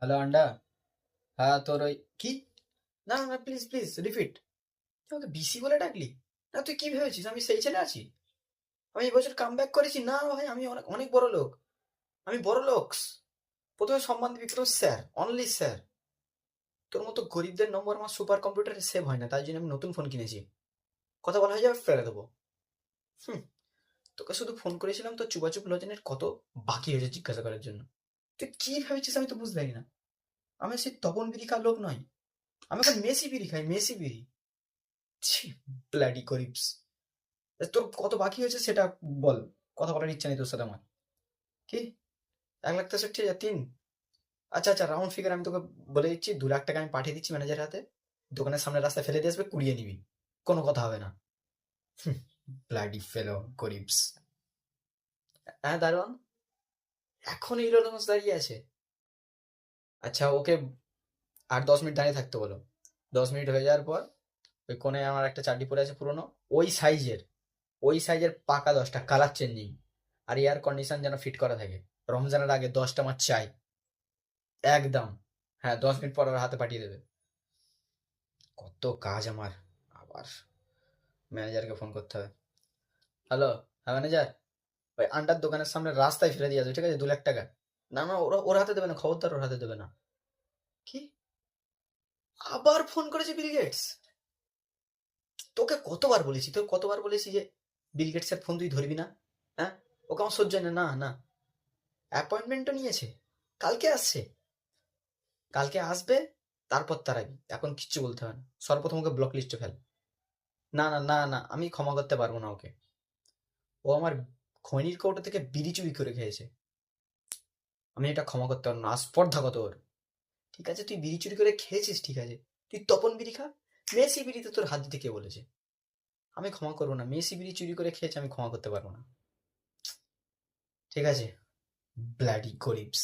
Hello আন্ডা। হ্যাঁ তোর ওই কি, না না না, প্লিজ প্লিজ রিপিট। তুই আমাকে বিসি বলে ডাকলি? না তুই কি ভেবেছিস আমি সেই ছেলে আছি? আমি এবছর কাম ব্যাক করেছি না ভাই, আমি অনেক অনেক বড় লোক। আমি বড় লোকস। প্রথমে সম্মান দিবি, প্রথমে স্যার, অনলি স্যার। তোর মতো গরিবদের নম্বর আমার সুপার কম্পিউটারে সেভ হয় না, তাই জন্য আমি নতুন ফোন কিনেছি। কথা বলা হয়ে যাবে, ফেলে দেবো। হুম। তোকে শুধু ফোন করেছিলাম তো চুপাচুপ লোচনের কত বাকি হয়েছে জিজ্ঞাসা করার জন্য। তুই কি ভেবেছিস আমি তো বুঝতে পারি না। আমি সেই তপন বিড়ি খাওয়ার লোক নয়। আমি এখন মেসি বিড়ি খাই, মেসি বিড়ি। ছি, ব্লাডি গরিবস। তোর কত বাকি হয়েছে সেটা বল। কথা বলার ইচ্ছা নেই তোর সাথে আমার। কি? 1,63,000, 3? আচ্ছা আচ্ছা, রাউন্ড ফিগার আমি তোকে বলে দিচ্ছি, 2 লাখ টাকা আমি পাঠিয়ে দিচ্ছি ম্যানেজারের হাতে। দোকানের সামনে রাস্তায় ফেলে দিয়ে আসবে, কুড়িয়ে নিবি। কোনো কথা হবে না। ব্লাডি ফেলো গরিবস। হ্যাঁ দারোয়ান, এখন এই রকম দাঁড়িয়ে আছে? আচ্ছা ওকে 8-10 মিনিট দাঁড়িয়ে থাকতে বলো। 10 মিনিট হয়ে যাওয়ার পর ওই কোণে আমার একটা চাড্ডি পরে আছে পুরোনো, ওই সাইজের, ওই সাইজের পাকা 10টা কালার চেঞ্জিং, আর এয়ার কন্ডিশন যেন ফিট করা থাকে। রমজানের আগে 10টা আমার চাই, একদম। হ্যাঁ, 10 মিনিট পর ওর হাতে পাঠিয়ে দেবে। কত কাজ আমার। আবার ম্যানেজারকে ফোন করতে হবে। হ্যালো। হ্যাঁ ম্যানেজার, ওই আন্ডার দোকানের সামনে রাস্তায় ফেলে দিয়ে আসবে, ঠিক আছে? 2 লাখ টাকা। না না, ওরা ওর হাতে দেবে না, খবরদার ওর হাতে দেবে না। কি? আবার ফোন করেছে বিল গেটস? তোকে কতবার বলেছি, তোকে কতবার বলেছি যে বিল গেটসের ফোন তুই ধরবি না? হ্যাঁ, ওকে আমার সহ্য হয় না। না না, অ্যাপয়েন্টমেন্টও নিয়েছে, কালকে আসছে। কালকে আসবে, তারপর তার আগে এখন কিচ্ছু বলতে হবে না। সর্বপ্রথম ওকে ব্লক লিস্টে ফেল। না না না না, আমি ক্ষমা করতে পারবো না ওকে। ও আমার খৈনির কৌটো থেকে বিড়ি চুরি করে খেয়েছে। আমি এটা ক্ষমা করতে পারবো না, আস্পর্ধা কত ওর। ঠিক আছে, তুই বিড়ি চুরি করে খেয়েছিস, ঠিক আছে। তুই তপন বিড়ি খা। মেসি বিড়িতে তোর হাত দিতে কে বলেছে? আমি ক্ষমা করবো না, মেসি বিড়ি চুরি করে খেয়েছে, আমি ক্ষমা করতে পারবো না। ঠিক আছে? ব্লাডি গরিবস।